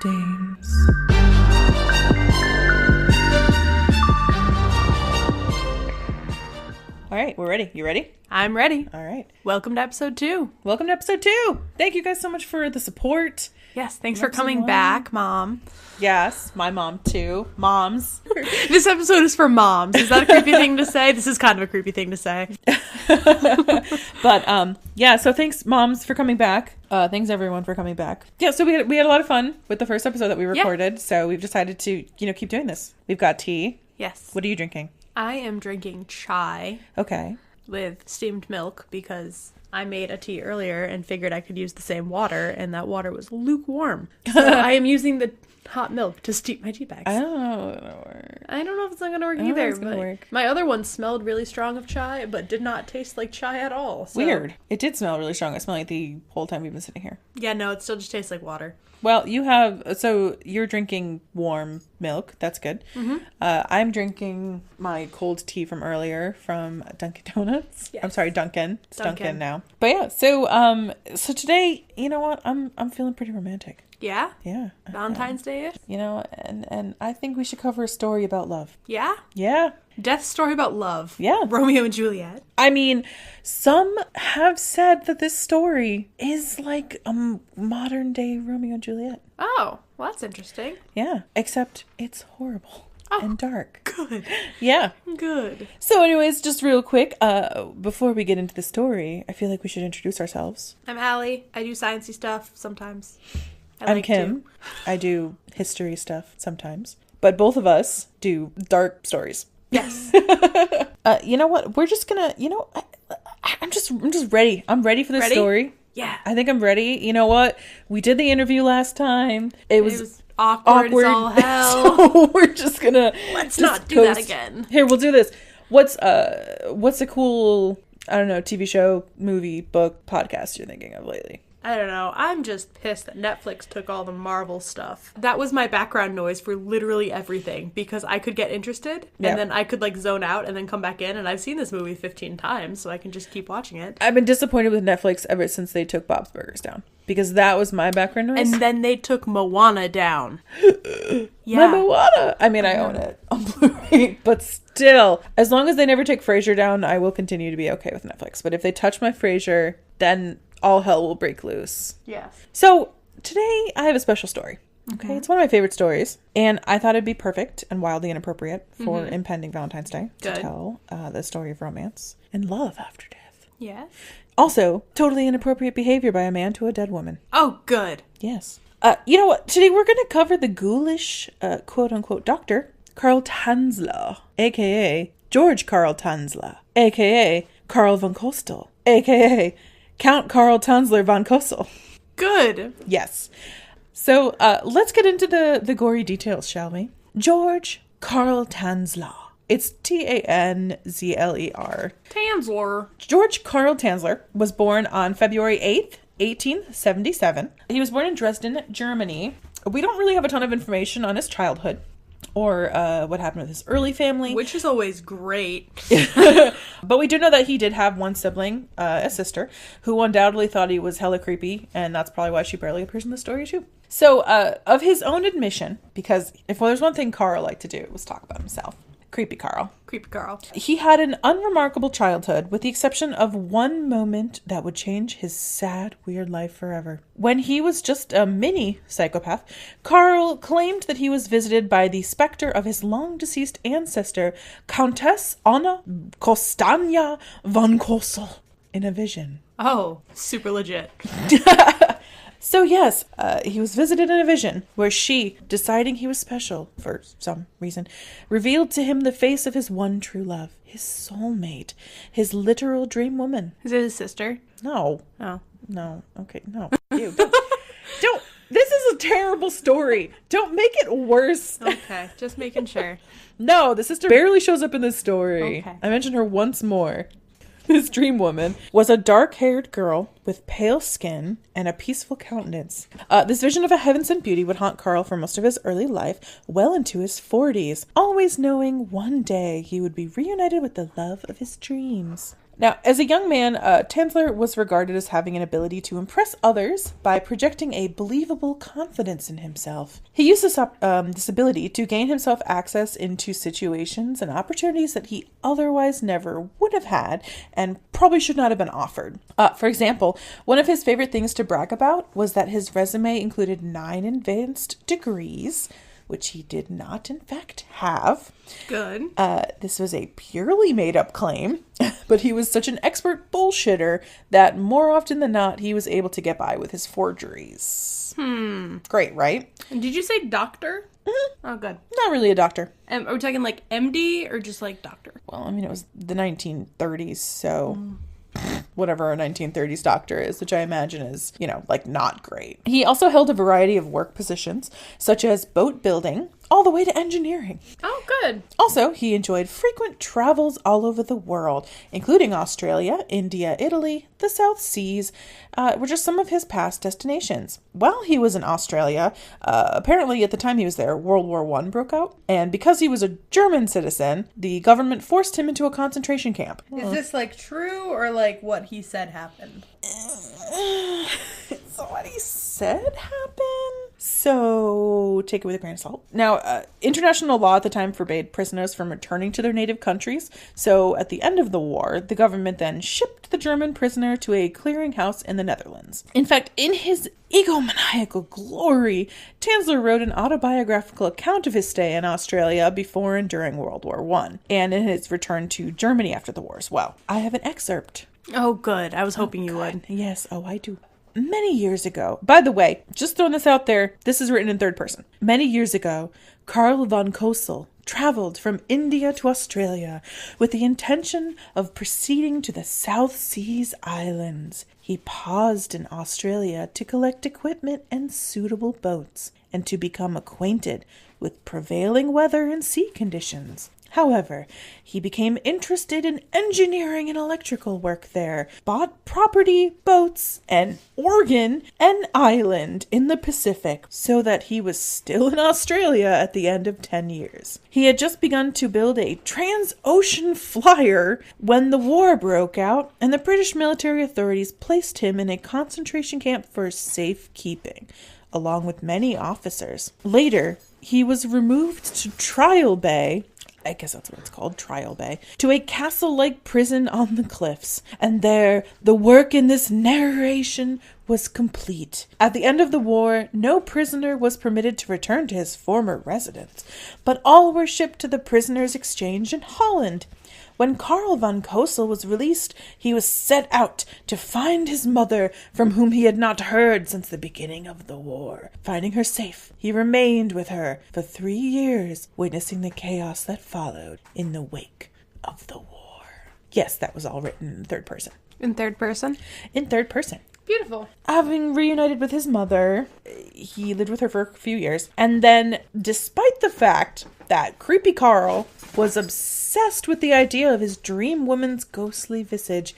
DAMES. All right, we're ready. You ready? I'm ready. All right. Welcome to episode 2. Welcome to episode 2. Thank you guys so much for the support. Yes, thanks for coming back, Mom. Yes, my mom too. Moms. This episode is for moms. Is that a creepy thing to say? This is kind of a creepy thing to say. But yeah, so thanks moms for coming back. Thanks everyone for coming back. Yeah, so we had a lot of fun with the first episode that we recorded. So we've decided to, keep doing this. We've got tea. Yes. What are you drinking? I am drinking chai. Okay. With steamed milk because I made a tea earlier and figured I could use the same water, and that water was lukewarm. So I am using the hot milk to steep my tea bags. I don't know if it's gonna work. I don't know if it's not gonna work I don't know either. if it's gonna work. My other one smelled really strong of chai, but did not taste like chai at all. So. Weird. It did smell really strong. It smelled like the whole time we've been sitting here. Yeah, no, it still just tastes like water. Well, you're drinking warm milk. That's good. Mm-hmm. I'm drinking my cold tea from earlier from Dunkin' Donuts. Yes. I'm sorry, Dunkin'. It's Dunkin' now. But yeah, so today, you know what? I'm feeling pretty romantic. Yeah? Yeah. Valentine's Day-ish? And I think we should cover a story about love. Yeah? Yeah. Death story about love. Yeah. Romeo and Juliet. I mean, some have said that this story is like a modern day Romeo and Juliet. Oh, well, that's interesting. Yeah. Except it's horrible. And dark. Good. Yeah. Good. So anyways, just real quick, before we get into the story, I feel like we should introduce ourselves. I'm Allie. I do sciencey stuff sometimes. I'm Kim. I do history stuff sometimes. But both of us do dark stories. Yes. You know what? We're just gonna, I'm just ready. I'm ready for this story. Yeah. I think I'm ready. You know what? We did the interview last time. It was awkward as all hell. So we're just gonna let's not do that again. Here, we'll do this. What's a cool, I don't know, TV show, movie, book, podcast you're thinking of lately? I don't know. I'm just pissed that Netflix took all the Marvel stuff. That was my background noise for literally everything because I could get interested and then I could zone out and then come back in, and I've seen this movie 15 times, so I can just keep watching it. I've been disappointed with Netflix ever since they took Bob's Burgers down because that was my background noise. And then they took Moana down. My Moana! I mean, I own it on Blu-ray, but still, as long as they never take Frasier down, I will continue to be okay with Netflix. But if they touch my Frasier, then all hell will break loose. Yes. So today I have a special story. Okay. It's one of my favorite stories. And I thought it'd be perfect and wildly inappropriate for impending Valentine's Day to tell the story of romance and love after death. Yes. Also, totally inappropriate behavior by a man to a dead woman. Oh, good. Yes. You know what? Today we're going to cover the ghoulish, quote-unquote, doctor, Karl Tanzler, a.k.a. George Karl Tanzler, a.k.a. Karl von Kostel, a.k.a. Count Karl Tanzler von Kostel. Good. Yes. So let's get into the gory details, shall we? George Karl Tanzler. It's Tanzler. Tanzler. George Karl Tanzler was born on February 8th, 1877. He was born in Dresden, Germany. We don't really have a ton of information on his childhood or what happened with his early family. Which is always great. But we do know that he did have one sibling, a sister, who undoubtedly thought he was hella creepy, and that's probably why she barely appears in the story too. So, of his own admission, because if there's one thing Carl liked to do, was talk about himself. Creepy Carl. Creepy Carl. He had an unremarkable childhood, with the exception of one moment that would change his sad, weird life forever. When he was just a mini psychopath, Carl claimed that he was visited by the specter of his long-deceased ancestor, Countess Anna Kostania von Kosel, in a vision. Oh, super legit. So yes, he was visited in a vision where she, deciding he was special for some reason, revealed to him the face of his one true love, his soulmate, his literal dream woman. Is it his sister? No. Oh. No. Okay, no. Ew, don't. This is a terrible story. Don't make it worse. Okay, just making sure. No, the sister barely shows up in this story. Okay. I mentioned her once more. His dream woman was a dark-haired girl with pale skin and a peaceful countenance. This vision of a heaven-sent beauty would haunt Carl for most of his early life, well into his 40s, always knowing one day he would be reunited with the love of his dreams. Now, as a young man, Tanzler was regarded as having an ability to impress others by projecting a believable confidence in himself. He used this ability to gain himself access into situations and opportunities that he otherwise never would have had and probably should not have been offered. For example, one of his favorite things to brag about was that his resume included 9 advanced degrees, which he did not, in fact, have. Good. This was a purely made-up claim, but he was such an expert bullshitter that more often than not, he was able to get by with his forgeries. Great, right? And did you say doctor? Mm-hmm. Oh, good. Not really a doctor. Are we talking like MD or just like doctor? Well, I mean, it was the 1930s, so... whatever a 1930s doctor is, which I imagine is, like not great. He also held a variety of work positions, such as boat building, all the way to engineering. Oh, good. Also, he enjoyed frequent travels all over the world, including Australia, India, Italy, the South Seas, were just some of his past destinations. While he was in Australia, apparently at the time he was there, World War I broke out, and because he was a German citizen, the government forced him into a concentration camp. Is this like true or like what he said happened? So what he said happened. So take it with a grain of salt. Now, international law at the time forbade prisoners from returning to their native countries. So at the end of the war, the government then shipped the German prisoner to a clearinghouse in the Netherlands. In fact, in his egomaniacal glory, Tanzler wrote an autobiographical account of his stay in Australia before and during World War I, and in his return to Germany after the war as well. I have an excerpt. Oh, good. I was hoping you would. Yes. Oh, I do. Many years ago, by the way, just throwing this out there, this is written in third person. Many years ago, Karl von Kossel traveled from India to Australia with the intention of proceeding to the South Seas Islands. He paused in Australia to collect equipment and suitable boats and to become acquainted with prevailing weather and sea conditions. However, he became interested in engineering and electrical work there, bought property, boats, an organ, and island in the Pacific, so that he was still in Australia at the end of 10 years. He had just begun to build a trans-ocean flyer when the war broke out, and the British military authorities placed him in a concentration camp for safekeeping, along with many officers. Later, he was removed to Trial Bay, I guess that's what it's called, Trial Bay, to a castle-like prison on the cliffs. And there, the work in this narration was complete. At the end of the war, no prisoner was permitted to return to his former residence, but all were shipped to the prisoners' exchange in Holland. When Karl von Kossel was released, he was set out to find his mother, from whom he had not heard since the beginning of the war. Finding her safe, he remained with her for 3 years, witnessing the chaos that followed in the wake of the war. Yes, that was all written in third person. In third person? In third person. Beautiful. Having reunited with his mother, he lived with her for a few years. And then, despite the fact that creepy Carl was obsessed with the idea of his dream woman's ghostly visage,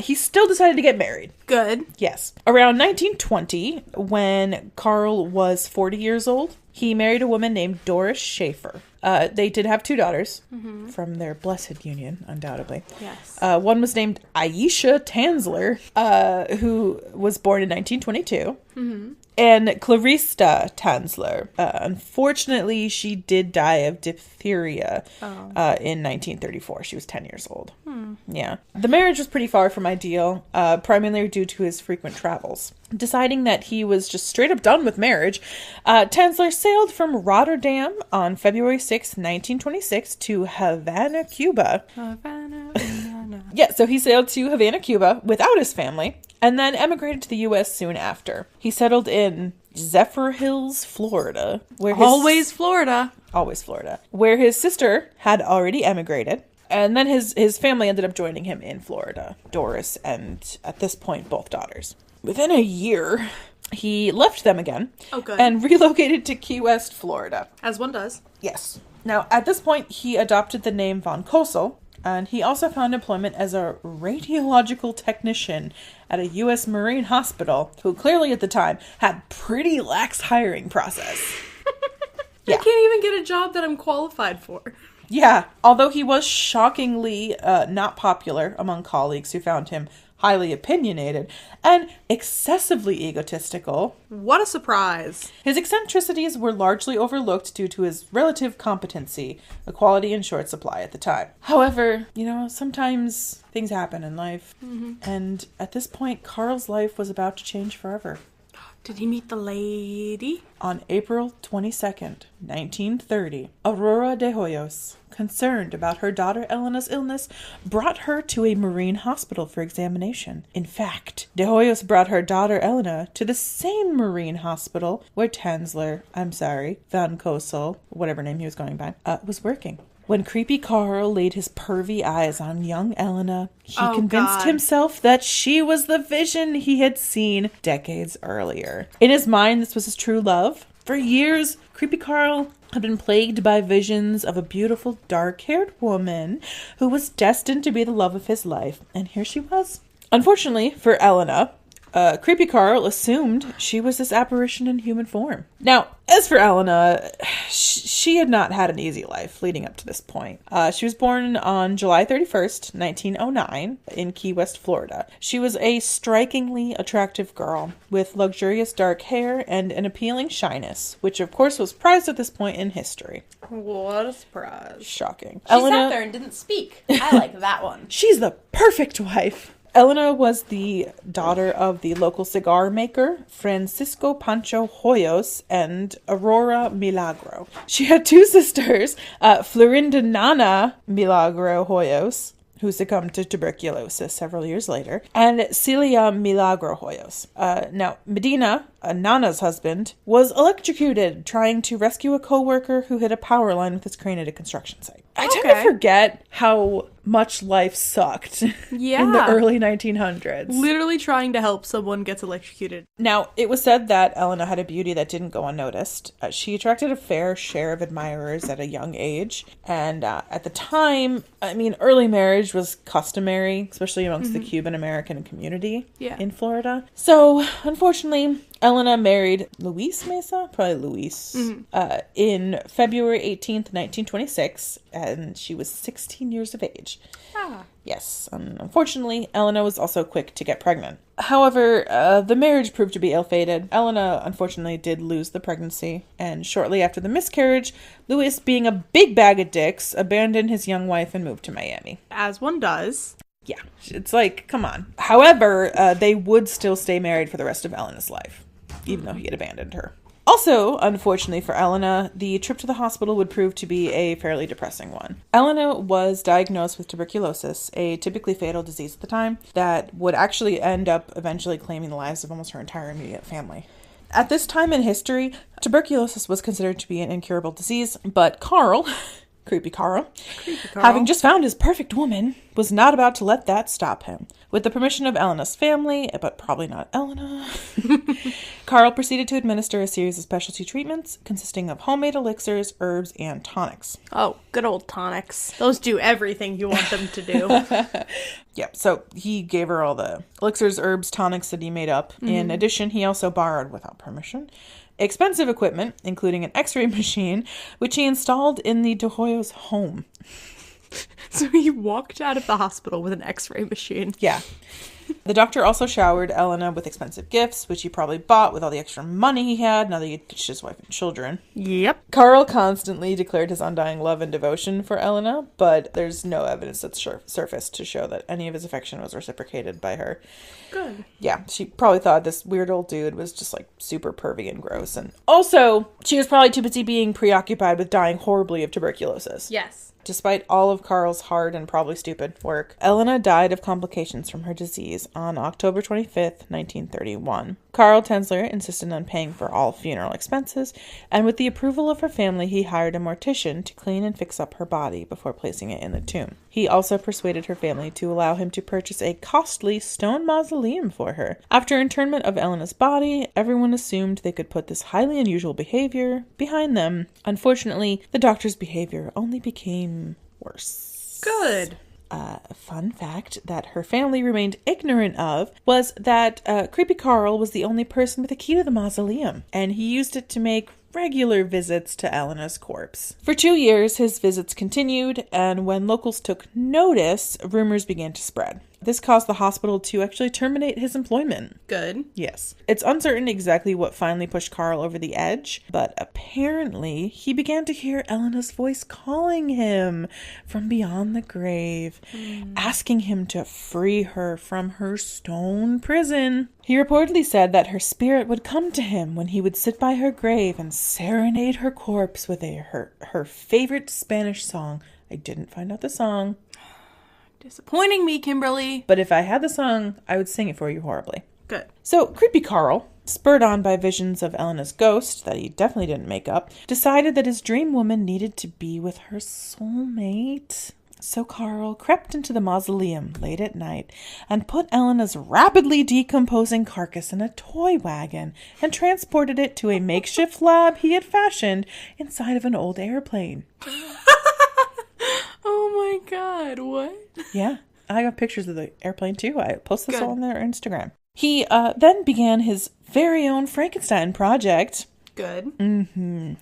he still decided to get married. Good. Yes. Around 1920, when Carl was 40 years old, he married a woman named Doris Schaefer. They did have 2 daughters from their blessed union, undoubtedly. Yes. One was named Aisha Tanzler, who was born in 1922. And Clarista Tanzler. Unfortunately, she did die of diphtheria in 1934. She was 10 years old. Yeah. The marriage was pretty far from ideal, primarily due to his frequent travels. Deciding that he was just straight up done with marriage, Tanzler sailed from Rotterdam on February 6, 1926 to Havana, Cuba. Yeah, so he sailed to Havana, Cuba without his family, and then emigrated to the U.S. soon after. He settled in Zephyr Hills, Florida. Always Florida. Always Florida. Where his sister had already emigrated. And then his family ended up joining him in Florida. Doris and, at this point, both daughters. Within a year, he left them again. Oh, good. And relocated to Key West, Florida. As one does. Yes. Now, at this point, he adopted the name von Kossel. And he also found employment as a radiological technician at a U.S. Marine hospital, who clearly at the time had pretty lax hiring process. I can't even get a job that I'm qualified for. Yeah, although he was shockingly not popular among colleagues who found him highly opinionated and excessively egotistical. What a surprise. His eccentricities were largely overlooked due to his relative competency, a quality in short supply at the time. However, sometimes things happen in life. And at this point, Carl's life was about to change forever. Did he meet the lady? On April 22nd, 1930, Aurora de Hoyos, concerned about her daughter Elena's illness, brought her to a marine hospital for examination. In fact, de Hoyos brought her daughter Elena to the same marine hospital where Tanzler, Van Kosel, whatever name he was going by, was working. When creepy Carl laid his pervy eyes on young Elena, he convinced himself that she was the vision he had seen decades earlier. In his mind, this was his true love. For years, creepy Carl had been plagued by visions of a beautiful, dark-haired woman who was destined to be the love of his life. And here she was. Unfortunately for Elena, creepy Carl assumed she was this apparition in human form. Now, as for Elena, she had not had an easy life leading up to this point. She was born on July 31st, 1909 in Key West, Florida. She was a strikingly attractive girl with luxurious dark hair and an appealing shyness, which of course was prized at this point in history. What a surprise. Shocking. She sat there and didn't speak. I like that one. She's the perfect wife. Elena was the daughter of the local cigar maker, Francisco Pancho Hoyos, and Aurora Milagro. She had two sisters, Florinda Nana Milagro Hoyos, who succumbed to tuberculosis several years later, and Celia Milagro Hoyos. Now, Medina, Nana's husband, was electrocuted trying to rescue a co-worker who hit a power line with his crane at a construction site. I tend to forget how much life sucked in the early 1900s. Literally trying to help someone gets electrocuted. Now, it was said that Elena had a beauty that didn't go unnoticed. She attracted a fair share of admirers at a young age. And at the time, early marriage was customary, especially amongst the Cuban-American community in Florida. So, unfortunately, Elena married Luis Mesa, in February 18th, 1926, and she was 16 years of age. Yes, unfortunately, Elena was also quick to get pregnant. However, the marriage proved to be ill-fated. Elena, unfortunately, did lose the pregnancy, and shortly after the miscarriage, Luis, being a big bag of dicks, abandoned his young wife and moved to Miami. As one does. Yeah, it's like, come on. However, they would still stay married for the rest of Elena's life, even though he had abandoned her. Also, unfortunately for Elena, the trip to the hospital would prove to be a fairly depressing one. Elena was diagnosed with tuberculosis, a typically fatal disease at the time, that would actually end up eventually claiming the lives of almost her entire immediate family. At this time in history, tuberculosis was considered to be an incurable disease, but Carl, creepy Carl, having just found his perfect woman, was not about to let that stop him. With the permission of Elena's family, but probably not Elena, Carl proceeded to administer a series of specialty treatments consisting of homemade elixirs, herbs, and tonics. Oh, good old tonics. Those do everything you want them to do. Yeah, so he gave her all the elixirs, herbs, tonics that he made up. In addition, he also borrowed, without permission, expensive equipment, including an x-ray machine, which he installed in the De Hoyos' home. So he walked out of the hospital with an x-ray machine. Yeah. The doctor also showered Elena with expensive gifts, which he probably bought with all the extra money he had now that he had ditched his wife and children. Yep. Carl constantly declared his undying love and devotion for Elena, but there's no evidence that's surfaced to show that any of his affection was reciprocated by her. Good. Yeah, she probably thought this weird old dude was just like super pervy and gross. And also, she was probably too busy being preoccupied with dying horribly of tuberculosis. Yes. Despite all of Carl's hard and probably stupid work, Elena died of complications from her disease on October 25th, 1931. Carl Tanzler insisted on paying for all funeral expenses, and with the approval of her family, he hired a mortician to clean and fix up her body before placing it in the tomb. He also persuaded her family to allow him to purchase a costly stone mausoleum for her. After internment of Elena's body, everyone assumed they could put this highly unusual behavior behind them. Unfortunately, the doctor's behavior only became worse. Good. Fun fact that her family remained ignorant of was that Creepy Carl was the only person with a key to the mausoleum, and he used it to make regular visits to Elena's corpse. For 2 years, his visits continued, and when locals took notice, rumors began to spread. This caused the hospital to actually terminate his employment. Good. Yes. It's uncertain exactly what finally pushed Carl over the edge, but apparently he began to hear Elena's voice calling him from beyond the grave, asking him to free her from her stone prison. He reportedly said that her spirit would come to him when he would sit by her grave and serenade her corpse with her favorite Spanish song. I didn't find out the song. Disappointing me, Kimberly. But if I had the song, I would sing it for you horribly. Good. So, Creepy Carl, spurred on by visions of Elena's ghost that he definitely didn't make up, decided that his dream woman needed to be with her soulmate. So Carl crept into the mausoleum late at night and put Elena's rapidly decomposing carcass in a toy wagon and transported it to a makeshift lab he had fashioned inside of an old airplane. Oh my god, what? Yeah, I got pictures of the airplane too. I posted this all on their Instagram. He then began his very own Frankenstein project. Good.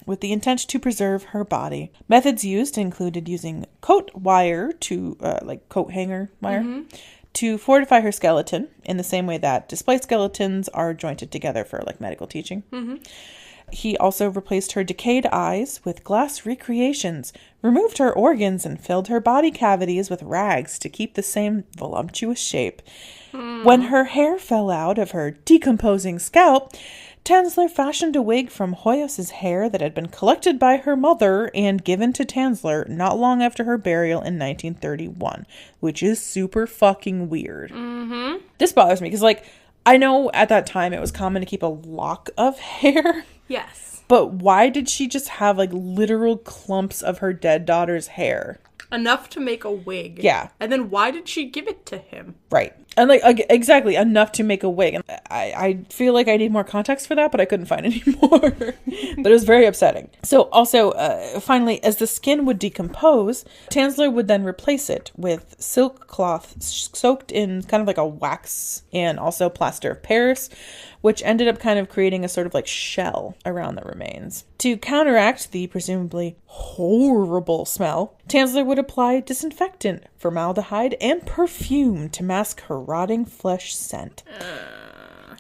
With the intent to preserve her body. Methods used included using coat wire to, coat hanger wire, to fortify her skeleton in the same way that display skeletons are jointed together for medical teaching. He also replaced her decayed eyes with glass recreations, removed her organs, and filled her body cavities with rags to keep the same voluptuous shape. When her hair fell out of her decomposing scalp, Tanzler fashioned a wig from Hoyos's hair that had been collected by her mother and given to Tanzler not long after her burial in 1931, which is super fucking weird. This bothers me because, I know at that time it was common to keep a lock of hair. Yes. But why did she just have, literal clumps of her dead daughter's hair? Enough to make a wig. Yeah. And then why did she give it to him? Right. And, exactly, enough to make a wig. And I feel like I need more context for that, but I couldn't find any more. But it was very upsetting. So, also, finally, as the skin would decompose, Tanzler would then replace it with silk cloth soaked in kind of like a wax and also plaster of Paris, which ended up kind of creating a sort of shell around the remains. To counteract the presumably horrible smell, Tanzler would apply disinfectant, formaldehyde, and perfume to mask her rotting flesh scent.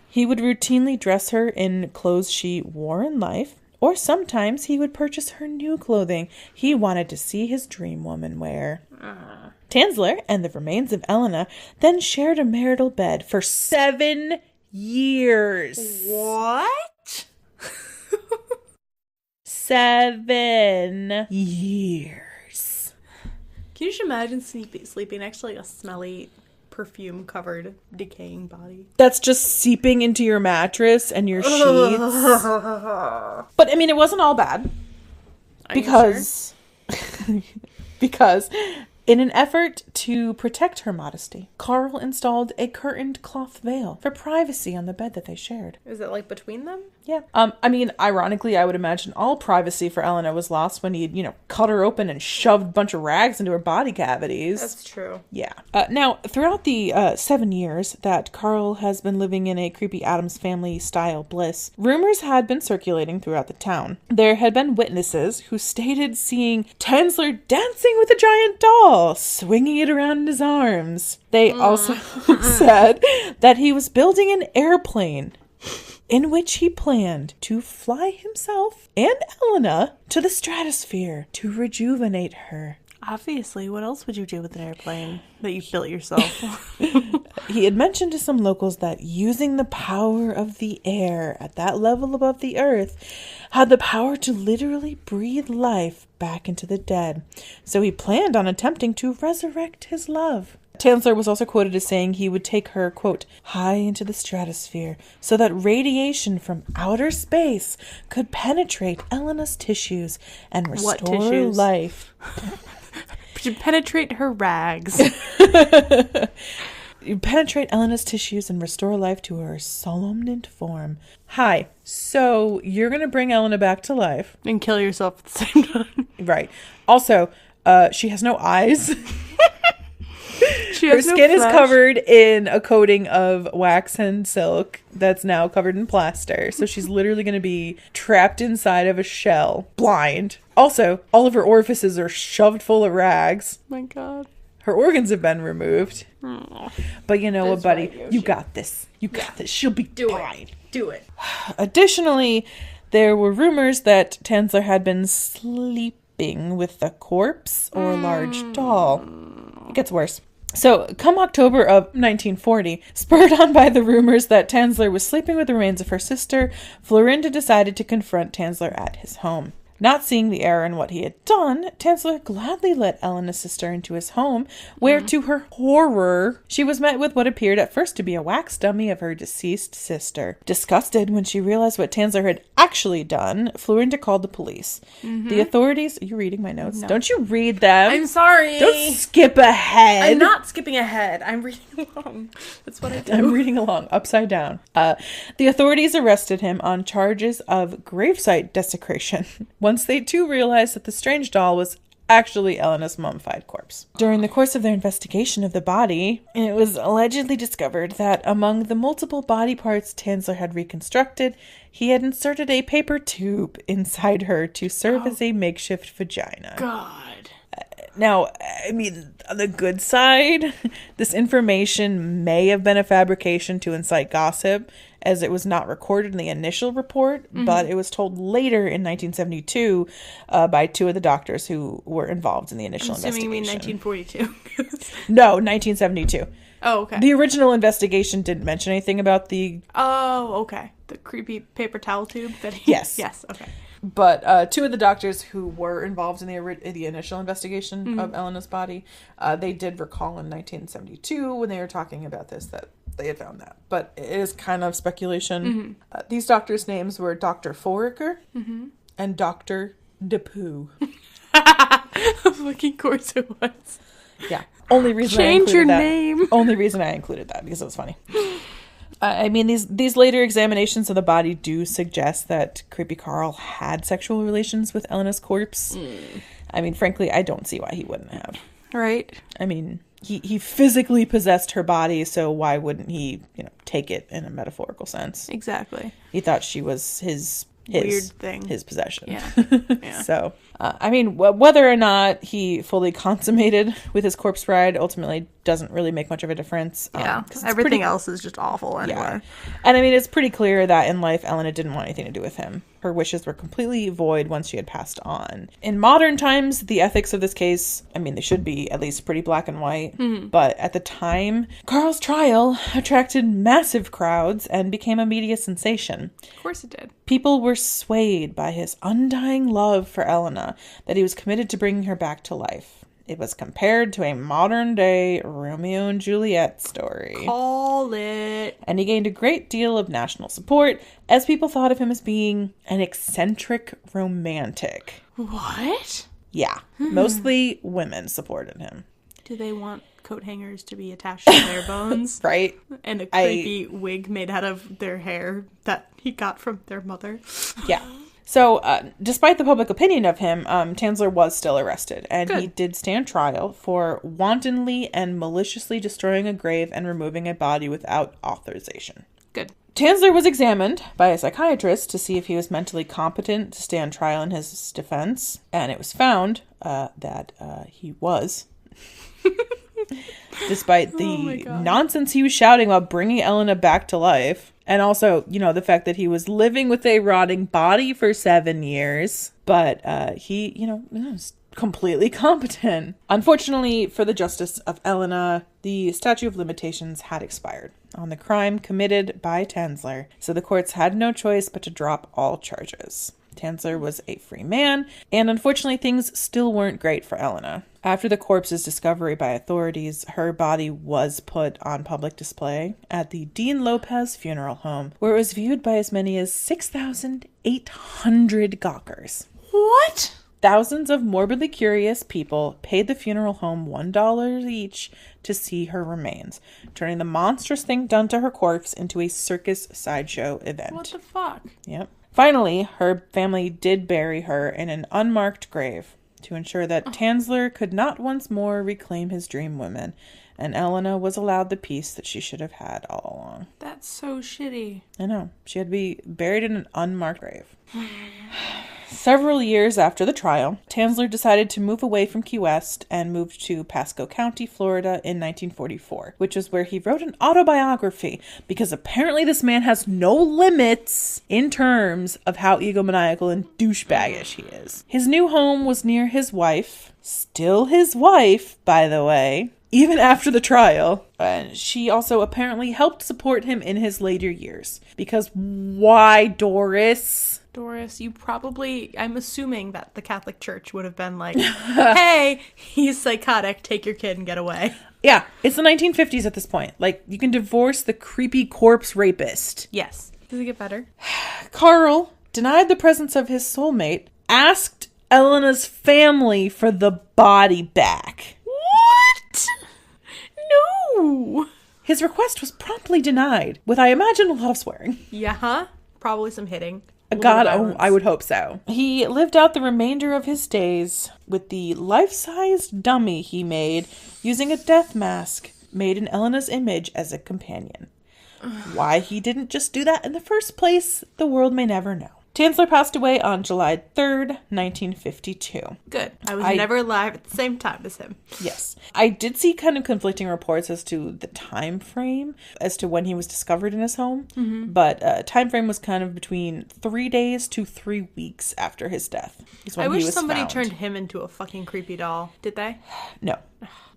He would routinely dress her in clothes she wore in life, or sometimes he would purchase her new clothing he wanted to see his dream woman wear. Tanzler and the remains of Elena then shared a marital bed for 7 years. What? 7 years. Can you just imagine sleeping next to a smelly, perfume-covered, decaying body? That's just seeping into your mattress and your sheets. But, it wasn't all bad. Because... because... in an effort to protect her modesty, Carl installed a curtained cloth veil for privacy on the bed that they shared. Is it between them? Yeah. Ironically, I would imagine all privacy for Elena was lost when he, cut her open and shoved a bunch of rags into her body cavities. That's true. Yeah. Now, throughout the 7 years that Carl has been living in a creepy Addams Family style bliss, rumors had been circulating throughout the town. There had been witnesses who stated seeing Tanzler dancing with a giant doll, swinging it around in his arms. They also said that he was building an airplane in which he planned to fly himself and Elena to the stratosphere to rejuvenate her. Obviously, what else would you do with an airplane that you built yourself? He had mentioned to some locals that using the power of the air at that level above the earth had the power to literally breathe life back into the dead. So he planned on attempting to resurrect his love. Tanzler was also quoted as saying he would take her, quote, high into the stratosphere so that radiation from outer space could penetrate Elena's tissues and restore life. To penetrate her rags. Penetrate Elena's tissues and restore life to her somnolent form. Hi, so you're going to bring Elena back to life. And kill yourself at the same time. Right. Also, she has no eyes. Her skin is covered in a coating of wax and silk that's now covered in plaster. So she's literally going to be trapped inside of a shell, blind. Also, all of her orifices are shoved full of rags. Oh my God. Her organs have been removed. Oh, but you know what, buddy? Right, you got this. You got this. She'll be fine. Do it. Additionally, there were rumors that Tanzler had been sleeping with a corpse or large doll. It gets worse. So, come October of 1940, spurred on by the rumors that Tanzler was sleeping with the remains of her sister, Florinda decided to confront Tanzler at his home. Not seeing the error in what he had done, Tanzler gladly let Ellen assist her into his home, where, to her horror, she was met with what appeared at first to be a wax dummy of her deceased sister. Disgusted when she realized what Tanzler had actually done, Florinda called the police. The authorities... Are you reading my notes? No. Don't you read them? I'm sorry. Don't skip ahead. I'm not skipping ahead. I'm reading along. That's what I do. I'm reading along, upside down. The authorities arrested him on charges of gravesite desecration. Once they too realized that the strange doll was actually Elena's mummified corpse. During the course of their investigation of the body, it was allegedly discovered that among the multiple body parts Tanzler had reconstructed, he had inserted a paper tube inside her to serve as a makeshift vagina. God. Now, I mean, on the good side, this information may have been a fabrication to incite gossip, as it was not recorded in the initial report, but it was told later in 1972 by two of the doctors who were involved in the initial investigation. You mean 1942? No, 1972. Oh, okay. The original investigation didn't mention anything about the... Oh, okay. The creepy paper towel tube that he... Yes. Yes, okay. But two of the doctors who were involved in the initial investigation of Elena's body, they did recall in 1972 when they were talking about this that they had found that. But it is kind of speculation. These doctors' names were Dr. Foraker and Dr. DePoo. Of fucking course it was. Yeah. Only reason Change your name. Only reason I included that because it was funny. I mean, these later examinations of the body do suggest that Creepy Carl had sexual relations with Elena's corpse. I mean, frankly, I don't see why he wouldn't have. Right. I mean, he physically possessed her body, so why wouldn't he, take it in a metaphorical sense? Exactly. He thought she was his weird thing. His possession. Yeah. So, I mean, whether or not he fully consummated with his corpse bride ultimately doesn't really make much of a difference. Yeah, everything else is just awful anyway. Yeah. And I mean, it's pretty clear that in life, Elena didn't want anything to do with him. Her wishes were completely void once she had passed on. In modern times, the ethics of this case, I mean, they should be at least pretty black and white. But at the time, Carl's trial attracted massive crowds and became a media sensation. Of course it did. People were swayed by his undying love for Elena, that he was committed to bringing her back to life. It was compared to a modern-day Romeo and Juliet story. Call it. And he gained a great deal of national support, as people thought of him as being an eccentric romantic. What? Yeah. Mostly women supported him. Do they want coat hangers to be attached to their bones? Right? And a creepy wig made out of their hair that he got from their mother? Yeah. So, despite the public opinion of him, Tanzler was still arrested, and he did stand trial for wantonly and maliciously destroying a grave and removing a body without authorization. Good. Tanzler was examined by a psychiatrist to see if he was mentally competent to stand trial in his defense, and it was found that he was. Despite the nonsense he was shouting about bringing Elena back to life. And also, the fact that he was living with a rotting body for 7 years. But he, was completely competent. Unfortunately for the justice of Elena, the statute of limitations had expired on the crime committed by Tanzler. So the courts had no choice but to drop all charges. Tanzler was a free man, and unfortunately things still weren't great for Elena. After the corpse's discovery by authorities, her body was put on public display at the Dean Lopez Funeral Home, where it was viewed by as many as 6,800 gawkers. What? Thousands of morbidly curious people paid the funeral home $1 each to see her remains, turning the monstrous thing done to her corpse into a circus sideshow event. What the fuck? Yep. Finally, her family did bury her in an unmarked grave to ensure that Tanzler could not once more reclaim his dream woman. and Elena was allowed the peace that she should have had all along. That's so shitty. I know. She had to be buried in an unmarked grave. Several years after the trial, Tanzler decided to move away from Key West and moved to Pasco County, Florida in 1944, which is where he wrote an autobiography, because apparently this man has no limits in terms of how egomaniacal and douchebaggish he is. His new home was near his wife, still his wife, by the way, even after the trial. And she also apparently helped support him in his later years. Because why, Doris? Doris, you probably, I'm assuming that the Catholic Church would have been like, hey, he's psychotic, take your kid and get away. Yeah, it's the 1950s at this point. Like, you can divorce the creepy corpse rapist. Yes. Does it get better? Carl denied the presence of his soulmate, asked Elena's family for the body back. What? No. His request was promptly denied, with, I imagine, a lot of swearing. Yeah, probably some hitting. God, I would hope so. He lived out the remainder of his days with the life-sized dummy he made using a death mask made in Elena's image as a companion. Why he didn't just do that in the first place, the world may never know. Tanzler passed away on July 3rd, 1952. Good. I was never alive at the same time as him. Yes. I did see kind of conflicting reports as to the time frame as to when he was discovered in his home. Mm-hmm. But time frame was kind of between 3 days to 3 weeks after his death. I wish somebody turned him into a fucking creepy doll. Did they? No.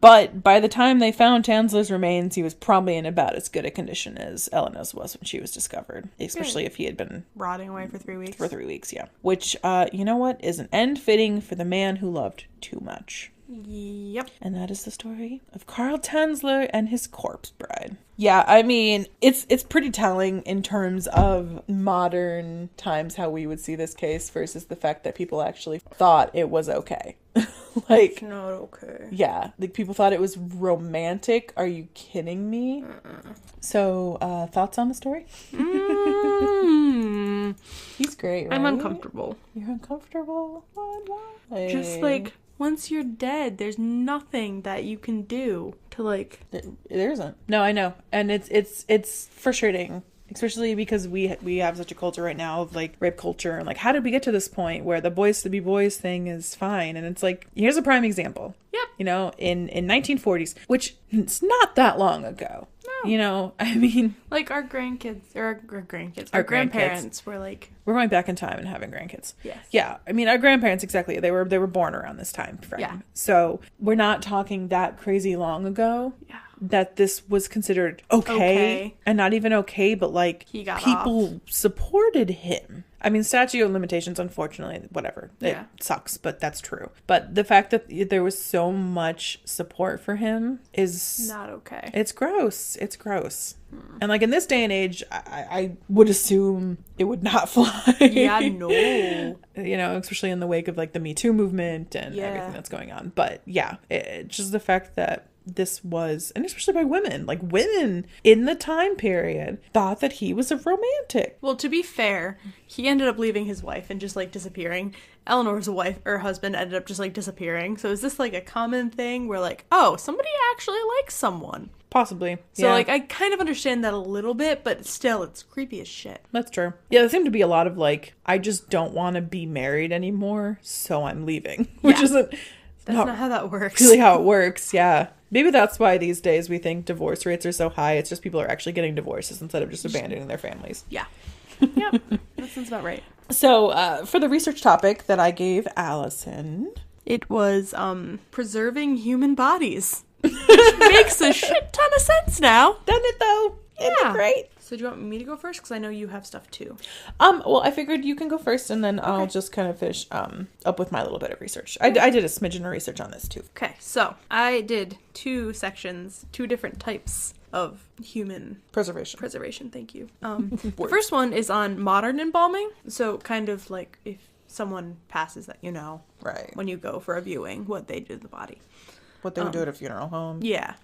But by the time they found Tanzler's remains, he was probably in about as good a condition as Elena's was when she was discovered. Especially if he had been rotting away for 3 weeks. For 3 weeks, yeah. Which, you know what, is an end fitting for the man who loved too much. Yep. And that is the story of Carl Tanzler and his corpse bride. Yeah, I mean, it's pretty telling in terms of modern times how we would see this case versus the fact that people actually thought it was okay. Like, it's not okay. Yeah, like people thought it was romantic. Are you kidding me? So, thoughts on the story? He's great, right? I'm uncomfortable. You're uncomfortable? Why? Just like, once you're dead, there's nothing that you can do to like... There isn't. No, I know. And it's frustrating. Especially because we have such a culture right now of like rape culture and like how did we get to this point where the boys to be boys thing is fine, and it's like here's a prime example. Yep. You know, in 1940s, which it's not that long ago. No. You know, I mean, like our grandparents were like, we're going back in time and having grandkids. Yes. Yeah. I mean, our grandparents exactly. They were born around this time frame. Yeah. So we're not talking that crazy long ago. Yeah. That this was considered okay. And not even okay, but like people supported him. I mean, statute of limitations, unfortunately, whatever. Yeah. It sucks, but that's true. But the fact that there was so much support for him is... not okay. It's gross. It's gross. And like in this day and age, I would assume it would not fly. Yeah, no. You know, especially in the wake of like the Me Too movement and everything that's going on. But yeah, it's just the fact that this was, and especially by women, like women in the time period thought that he was a romantic. Well, to be fair, he ended up leaving his wife and just like disappearing. Eleanor's wife or husband ended up just like disappearing. So is this like a common thing where like, oh, somebody actually likes someone? Possibly. So like I kind of understand that a little bit, but still it's creepy as shit. That's true. Yeah, there seemed to be a lot of like, I just don't want to be married anymore, so I'm leaving. Which isn't... That's not how that works. Really how it works, yeah. Maybe that's why these days we think divorce rates are so high. It's just people are actually getting divorces instead of just abandoning their families. Yeah. Yep. That sounds about right. So, for the research topic that I gave Allison... It was, preserving human bodies. Which makes a shit ton of sense now. Doesn't it, though? Isn't it great? So do you want me to go first? Because I know you have stuff, too. Well, I figured you can go first, and then I'll just kind of finish up with my little bit of research. I did a smidgen of research on this, too. Okay, so I did 2 sections, 2 different types of human preservation, thank you. The first one is on modern embalming. So kind of like if someone passes that, you know, right, when you go for a viewing, what they do to the body. What they would do at a funeral home. Yeah.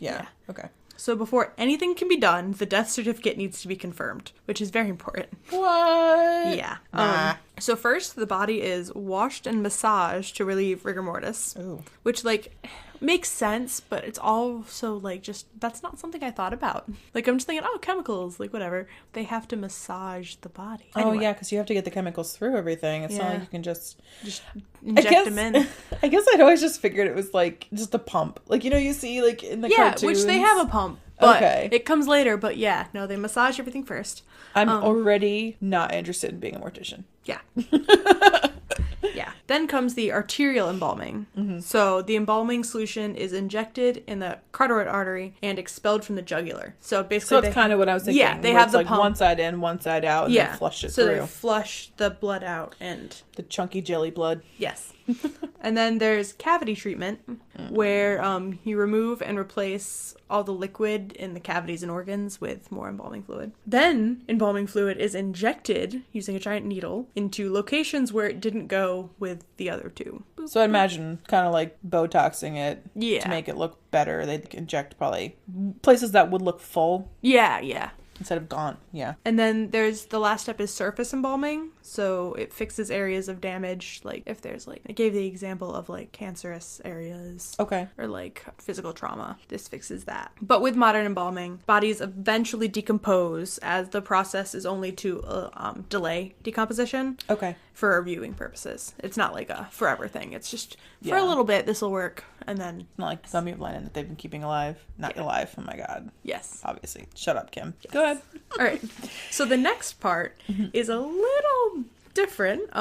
Okay. So before anything can be done, the death certificate needs to be confirmed, which is very important. What? Yeah. So first, the body is washed and massaged to relieve rigor mortis. Ooh. Which, like, makes sense, but it's also like just that's not something I thought about. Like I'm just thinking, oh, chemicals, like whatever. They have to massage the body. Oh Anyway. yeah, because you have to get the chemicals through everything. It's not like you can just inject them in. I guess I'd always just figured it was like just a pump, like you see like in the cartoons. Which they have a pump. But it comes later. But yeah, no, they massage everything first. I'm already not interested in being a mortician. Yeah. Yeah. Then comes the arterial embalming. Mm-hmm. So the embalming solution is injected in the carotid artery and expelled from the jugular. So basically, that's kind of what I was thinking. Yeah, they have the like pump. One side in, one side out, and then flush it through. So they flush the blood out and the chunky jelly blood. Yes. And then there's cavity treatment, where you remove and replace all the liquid in the cavities and organs with more embalming fluid. Then embalming fluid is injected using a giant needle into locations where it didn't go with the other two. Boop, so I imagine kind of like Botoxing it to make it look better. They'd inject probably places that would look full. Yeah. Instead of gaunt, yeah. And then there's the last step is surface embalming. So it fixes areas of damage, like if there's like, I gave the example of like cancerous areas. Okay. Or like physical trauma. This fixes that. But with modern embalming, bodies eventually decompose as the process is only to delay decomposition. Okay. For viewing purposes. It's not like a forever thing. It's just for a little bit, this will work. And then... It's not like some people that they've been keeping alive. Not alive. Oh my God. Yes. Obviously. Shut up, Kim. Yes. Go ahead. All right. So the next part is a little different.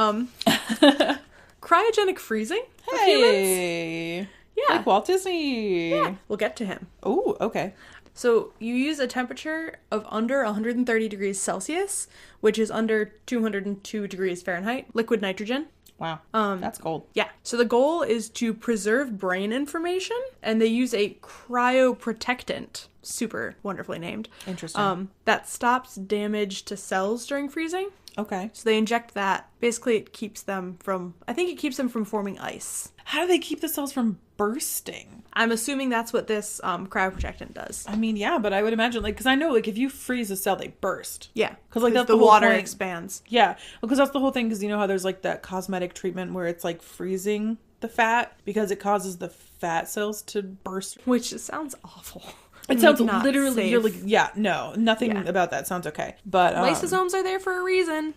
Cryogenic freezing of humans. Yeah. Like Walt Disney. Yeah. We'll get to him. Oh, okay. So you use a temperature of under 130 degrees Celsius, which is under 202 degrees Fahrenheit, liquid nitrogen. Wow. That's cold. Yeah. So the goal is to preserve brain information, and they use a cryoprotectant, super wonderfully named. Interesting. That stops damage to cells during freezing. Okay. So they inject that. Basically, it keeps them from, I think it keeps them from forming ice. How do they keep the cells from bursting? I'm assuming that's what this cryoprotectant does. I mean, yeah, but I would imagine, like, because I know, like, if you freeze a cell, they burst. Yeah. Because, like, that's the water expands. Yeah. Because that's the whole thing, because you know how there's, like, that cosmetic treatment where it's, like, freezing the fat because it causes the fat cells to burst. Which sounds awful. It sounds not literally, safe. you're like, yeah, no, nothing about that sounds okay. But lysosomes are there for a reason.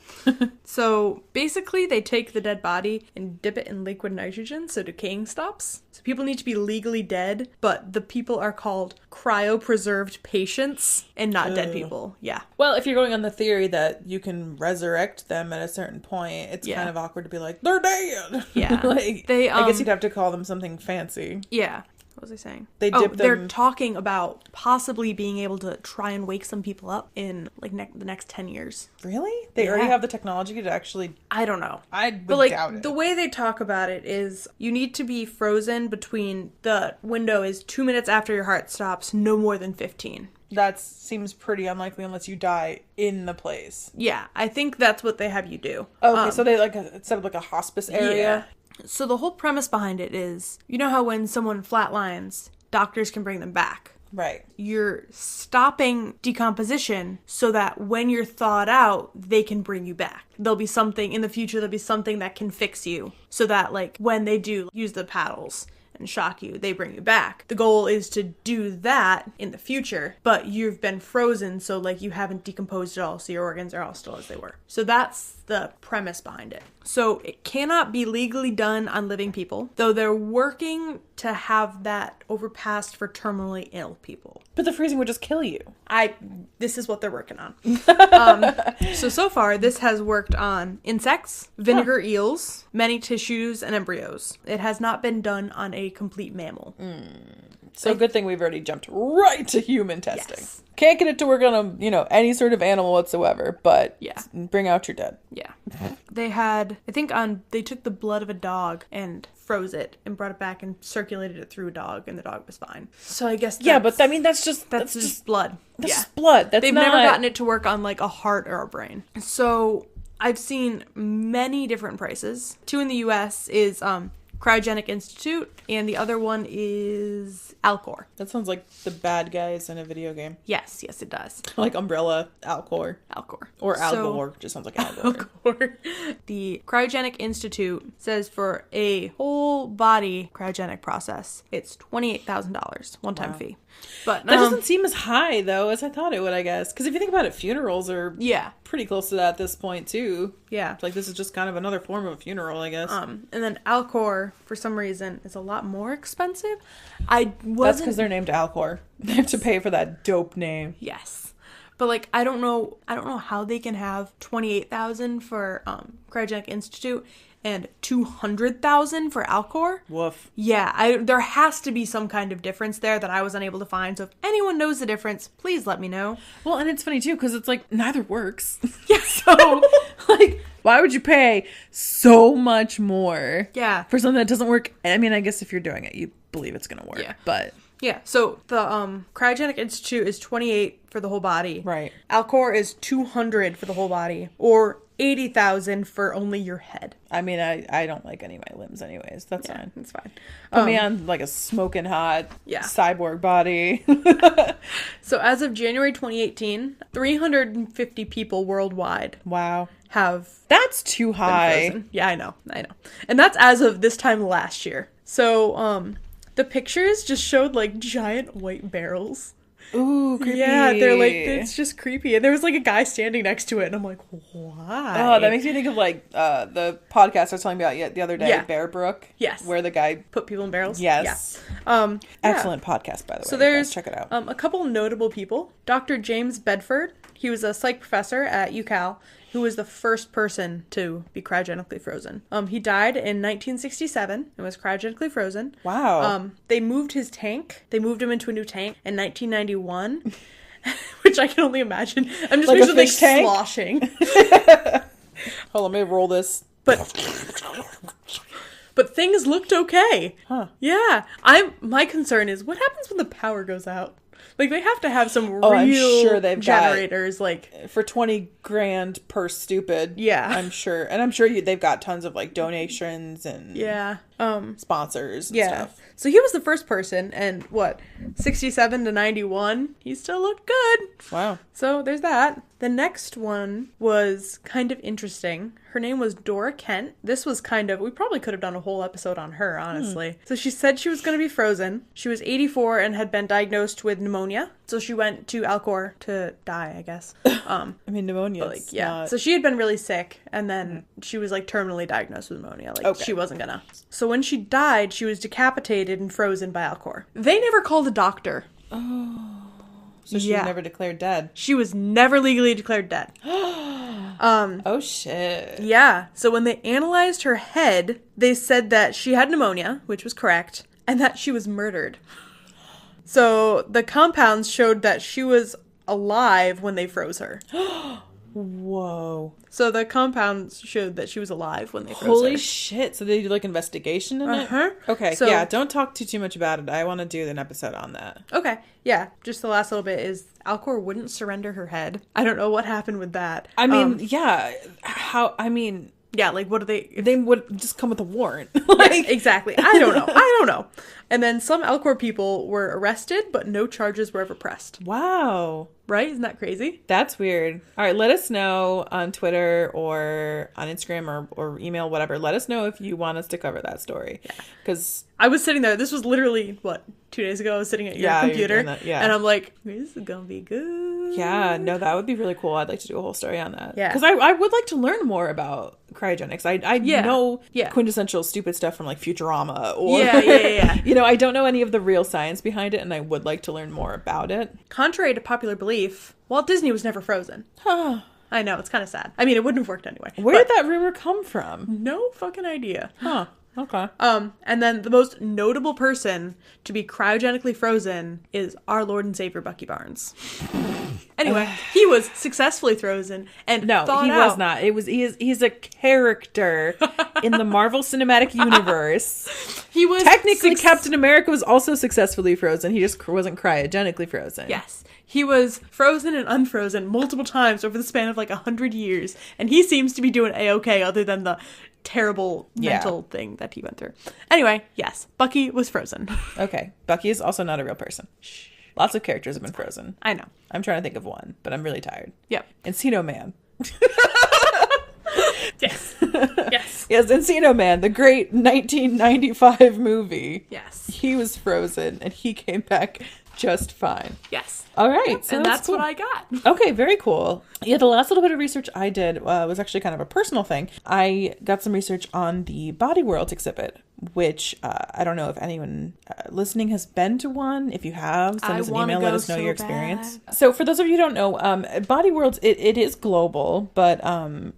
So basically they take the dead body and dip it in liquid nitrogen so decaying stops. So people need to be legally dead, but the people are called cryopreserved patients and not dead people. Yeah. Well, if you're going on the theory that you can resurrect them at a certain point, it's kind of awkward to be like, they're dead. Yeah. Like, I guess you'd have to call them something fancy. Yeah. What was I saying? They dip them... They're talking about possibly being able to try and wake some people up in like the next 10 years. Really? They already have the technology to actually... I don't know. I would doubt it. The way they talk about it is you need to be frozen between the window is 2 minutes after your heart stops, no more than 15. That seems pretty unlikely unless you die in the place. Yeah, I think that's what they have you do. Okay, so they set up like a hospice area. Yeah. So the whole premise behind it is, you know how when someone flatlines, doctors can bring them back. Right. You're stopping decomposition so that when you're thawed out, they can bring you back. There'll be something in the future, there'll be something that can fix you so that like when they do use the paddles and shock you, they bring you back. The goal is to do that in the future, but you've been frozen, so like you haven't decomposed at all, so your organs are all still as they were. So that's the premise behind it. So it cannot be legally done on living people, though they're working to have that overpassed for terminally ill people. But the freezing would just kill you. This is what they're working on. So far, this has worked on insects, vinegar eels, many tissues, and embryos. It has not been done on a complete mammal. So good thing we've already jumped right to human testing. Yes. Can't get it to work on any sort of animal whatsoever, but bring out your dead. Yeah. They took the blood of a dog and froze it and brought it back and circulated it through a dog, and the dog was fine. So I guess but I mean that's just blood. That's just blood. They've never gotten it to work on like a heart or a brain. So I've seen many different prices. 2 in the US is Cryogenic Institute, and the other one is Alcor. That sounds like the bad guys in a video game. Yes, it does. Like Umbrella, Alcor. Or Al Gore, just sounds like Al Gore. Al Gore. The Cryogenic Institute says for a whole body cryogenic process, it's $28,000 one-time fee. But that doesn't seem as high, though, as I thought it would, I guess. Because if you think about it, funerals are pretty close to that at this point, too. Yeah. It's like, this is just kind of another form of a funeral, I guess. And then Alcor, for some reason, is a lot more expensive. That's because they're named Alcor. They have to pay for that dope name. Yes. But, like, I don't know how they can have $28,000 for Cryogenic Institute and $200,000 for Alcor. Woof. Yeah, there has to be some kind of difference there that I was unable to find. So if anyone knows the difference, please let me know. Well, and it's funny too because it's like neither works. Yeah. So, like, why would you pay so much more? Yeah. For something that doesn't work? I mean, I guess if you're doing it, you believe it's gonna work. Yeah. But yeah. So the Cryogenic Institute is $28,000 for the whole body. Right. Alcor is $200,000 for the whole body, or $80,000 for only your head. I mean, I don't like any of my limbs anyways. That's fine. That's fine. Put me on like a smoking hot cyborg body. So as of January 2018, 350 people worldwide. Wow. That's too high. Yeah, I know. And that's as of this time last year. So the pictures just showed like giant white barrels. Ooh, creepy. Yeah, they're like, it's just creepy. And there was like a guy standing next to it, and I'm like, why? Oh, that makes me think of like the podcast I was telling you about the other day, Bear Brook. Yes. Where the guy put people in barrels. Yes. Yeah. Excellent podcast, by the way. So there's check it out. A couple notable people. Dr. James Bedford. He was a psych professor at UCal who was the first person to be cryogenically frozen. He died in 1967 and was cryogenically frozen. Wow. They moved his tank. They moved him into a new tank in 1991, which I can only imagine. I'm just like picturing like sloshing. Hold on, let me roll this. But things looked okay. Huh. Yeah. My concern is what happens when the power goes out? Like, they have to have some real I'm sure they've generators, like... For $20,000 per stupid. Yeah. I'm sure. And I'm sure they've got tons of, like, donations and... Yeah. Sponsors and stuff. So he was the first person, and 67 to 91, he still looked good. Wow. So there's that. The next one was kind of interesting. Her name was Dora Kent. This was we probably could have done a whole episode on her, honestly. So she said she was going to be frozen. She was 84 and had been diagnosed with pneumonia. So she went to Alcor to die, I guess. I mean, pneumonia. So she had been really sick, and then she was like terminally diagnosed with pneumonia. She wasn't gonna. So when she died, she was decapitated and frozen by Alcor. They never called a doctor. Oh. So she was never declared dead. She was never legally declared dead. Oh shit. Yeah. So when they analyzed her head, they said that she had pneumonia, which was correct, and that she was murdered. So the compounds showed that she was alive when they froze her. Whoa. So the compounds showed that she was alive when they froze her. Holy shit. So they do like investigation in it? Okay. So, yeah, don't talk too much about it. I want to do an episode on that. Okay. Yeah. Just the last little bit is Alcor wouldn't surrender her head. I don't know what happened with that. I mean, yeah, like, what do they would just come with a warrant. Like, yeah, exactly. I don't know. And then some Alcor people were arrested, but no charges were ever pressed. Wow. Right? Isn't that crazy? That's weird. All right, let us know on Twitter or on Instagram or email, whatever. Let us know if you want us to cover that story. Because I was sitting there. This was literally, 2 days ago? I was sitting at your computer. And I'm like, this is going to be good. Yeah, no, that would be really cool. I'd like to do a whole story on that. Yeah. Because I would like to learn more about cryogenics. I know quintessential stupid stuff from like Futurama or I don't know any of the real science behind it, and I would like to learn more about it. Contrary to popular belief, Walt Disney was never frozen. Huh. I know, it's kind of sad. I mean, it wouldn't have worked anyway. Where did that rumor come from? No fucking idea. Huh. Okay. And then the most notable person to be cryogenically frozen is our Lord and Savior Bucky Barnes. Anyway, he was successfully frozen and was not. He's a character in the Marvel Cinematic Universe. He was technically Captain America was also successfully frozen. He just wasn't cryogenically frozen. Yes. He was frozen and unfrozen multiple times over the span of like 100 years. And he seems to be doing A-okay other than the terrible mental thing that he went through. Anyway, yes, Bucky was frozen. Okay. Bucky is also not a real person. Shh. Lots of characters have been frozen. I know. I'm trying to think of one, but I'm really tired. Yep. Encino Man. Yes. Yes. Yes, Encino Man, the great 1995 movie. Yes. He was frozen and he came back just fine. Yes. All right. Yep. So and that's cool. what I got. Okay, very cool. Yeah, the last little bit of research I did was actually kind of a personal thing. I got some research on the Body World exhibit, which I don't know if anyone listening has been to one. If you have, send us an email, let us know your experience. Bad. So for those of you who don't know, Body World, it is global, but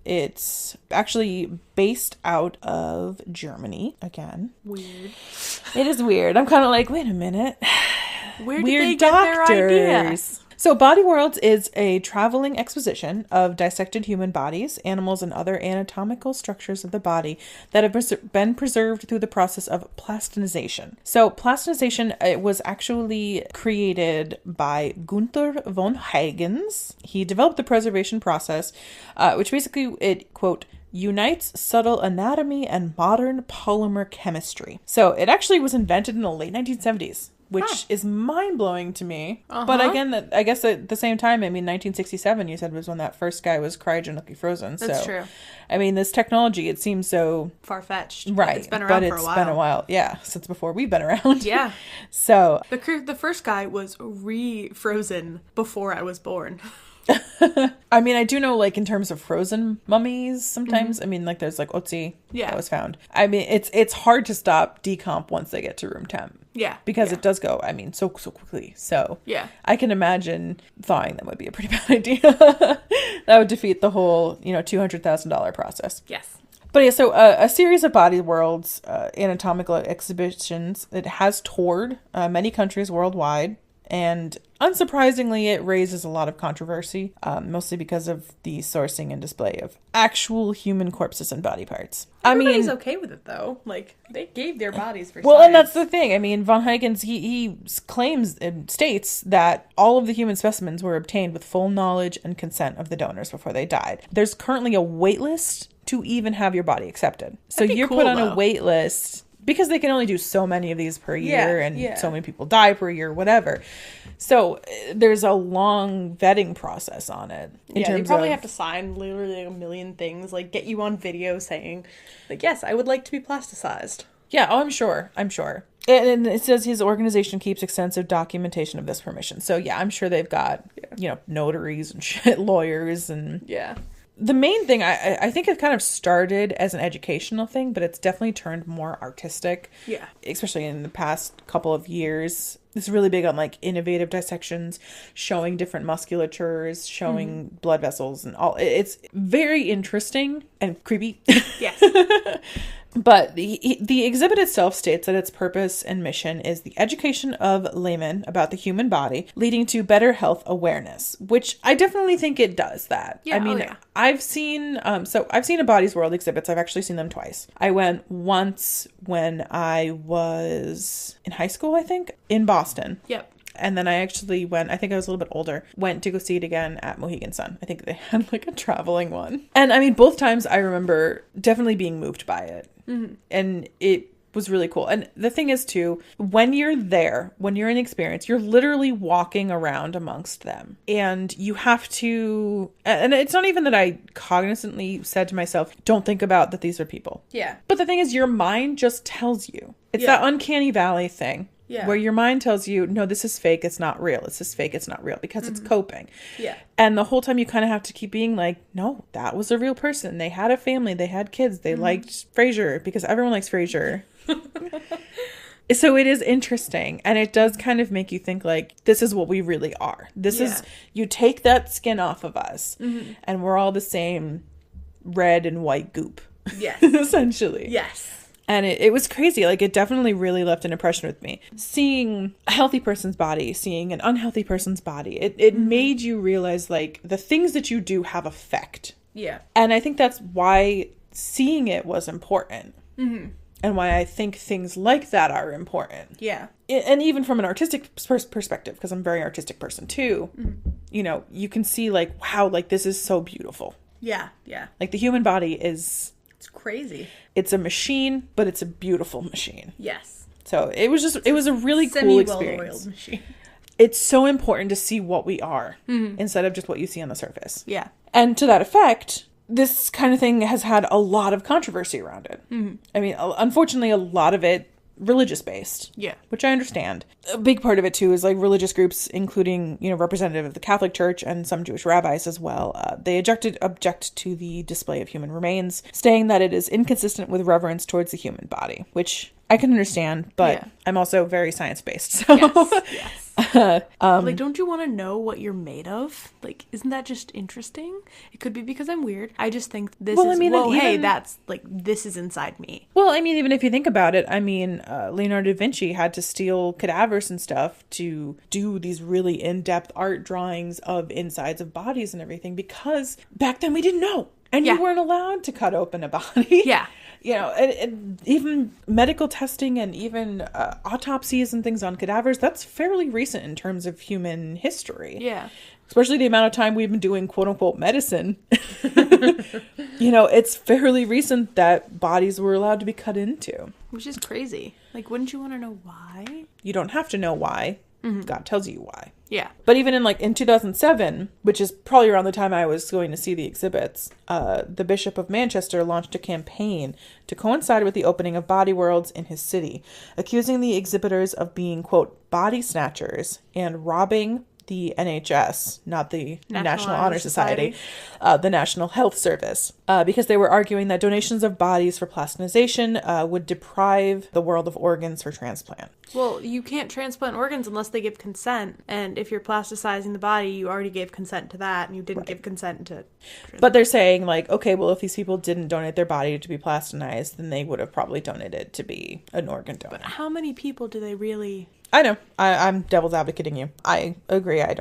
it's actually based out of Germany again. Weird. It is weird. I'm kind of like, wait a minute. Where did they get their idea? So Body Worlds is a traveling exposition of dissected human bodies, animals, and other anatomical structures of the body that have been preserved through the process of plastinization. So plastinization, it was actually created by Gunther von Huygens. He developed the preservation process, which basically, it, quote, unites subtle anatomy and modern polymer chemistry. So it actually was invented in the late 1970s. Which is mind-blowing to me. But again, I guess at the same time, I mean, 1967, you said, was when that first guy was cryogenically frozen. That's true. I mean, this technology, it seems so... far-fetched. Right. It's been around for a while. But it's been a while. Yeah, since before we've been around. Yeah. So... The first guy was re-frozen before I was born. I mean, I do know, like, in terms of frozen mummies, sometimes, I mean, like, there's, like, Otzi that was found. I mean, it's hard to stop decomp once they get to room temp. Yeah. Because it does go, I mean, so quickly. So yeah, I can imagine thawing them would be a pretty bad idea. That would defeat the whole, $200,000 process. Yes. But yeah, so a series of Body Worlds anatomical exhibitions, it has toured many countries worldwide. And unsurprisingly, it raises a lot of controversy, mostly because of the sourcing and display of actual human corpses and body parts. Everybody's okay with it, though. Like, they gave their bodies for Well, science. and that's the thing. I mean, von Huygens, he claims and states that all of the human specimens were obtained with full knowledge and consent of the donors before they died. There's currently a wait list to even have your body accepted. So you're put on a wait list... Because they can only do so many of these per year and so many people die per year, whatever. So there's a long vetting process on it. You probably have to sign literally a million things, like get you on video saying, like, yes, I would like to be plasticized. Yeah, I'm sure. And it says his organization keeps extensive documentation of this permission. So yeah, I'm sure they've got, notaries and shit, lawyers and... Yeah. The main thing, I think it kind of started as an educational thing, but it's definitely turned more artistic. Yeah. Especially in the past couple of years. It's really big on, like, innovative dissections, showing different musculatures, showing blood vessels and all. It's very interesting and creepy. Yes. But the exhibit itself states that its purpose and mission is the education of laymen about the human body, leading to better health awareness, which I definitely think it does that. Yeah, I mean, I've seen I've seen a Bodies World exhibits. I've actually seen them twice. I went once when I was in high school, I think, in Boston. Yep. And then I actually went, I think I was a little bit older, went to go see it again at Mohegan Sun. I think they had like a traveling one. And I mean, both times I remember definitely being moved by it. Mm-hmm. And it was really cool. And the thing is too, when you're there, when you're in experience, you're literally walking around amongst them. And you have to, and it's not even that I cognizantly said to myself, don't think about that these are people. Yeah. But the thing is, your mind just tells you. It's that uncanny valley thing. Yeah. Where your mind tells you, no, this is fake, it's not real. This is fake, it's not real. Because it's coping. Yeah. And the whole time you kind of have to keep being like, no, that was a real person. They had a family. They had kids. They liked Frasier. Because everyone likes Frasier. So it is interesting. And it does kind of make you think like, this is what we really are. This is, you take that skin off of us. Mm-hmm. And we're all the same red and white goop. Yes. Essentially. Yes. And it was crazy. Like, it definitely really left an impression with me. Seeing a healthy person's body, seeing an unhealthy person's body, it made you realize, like, the things that you do have effect. Yeah. And I think that's why seeing it was important. Mm-hmm. and why I think things like that are important. Yeah. And even from an artistic perspective, because I'm a very artistic person too, you know, you can see like, wow, like this is so beautiful. Yeah. Yeah. Like the human body is... It's crazy. It's a machine, but it's a beautiful machine. Yes. So it was a really cool experience. Machine. It's so important to see what we are instead of just what you see on the surface. Yeah. And to that effect, this kind of thing has had a lot of controversy around it. I mean, unfortunately, a lot of it religious based. Yeah. Which I understand. A big part of it too is like religious groups, including, you know, representative of the Catholic Church and some Jewish rabbis as well. They object to the display of human remains, saying that it is inconsistent with reverence towards the human body, which I can understand, but I'm also very science-based. So. Yes. Like, don't you want to know what you're made of? Like, isn't that just interesting? It could be because I'm weird. I just think this this is inside me. Well, I mean, even if you think about it, I mean, Leonardo da Vinci had to steal cadavers and stuff to do these really in-depth art drawings of insides of bodies and everything, because back then we didn't know. And you weren't allowed to cut open a body. Yeah. You know, and even medical testing and even autopsies and things on cadavers, that's fairly recent in terms of human history. Yeah. Especially the amount of time we've been doing quote-unquote medicine. You know, it's fairly recent that bodies were allowed to be cut into. Which is crazy. Like, wouldn't you want to know why? You don't have to know why. God tells you why. Yeah. But even in 2007, which is probably around the time I was going to see the exhibits, the Bishop of Manchester launched a campaign to coincide with the opening of Body Worlds in his city, accusing the exhibitors of being, quote, body snatchers and robbing the NHS, not the National Honor Society, the National Health Service, because they were arguing that donations of bodies for plastinization would deprive the world of organs for transplant. Well, you can't transplant organs unless they give consent. And if you're plasticizing the body, you already gave consent to that, and you didn't give consent to... But they're saying, like, okay, well, if these people didn't donate their body to be plastinized, then they would have probably donated to be an organ donor. But how many people do they really... I know. I'm devil's advocating you. I agree. I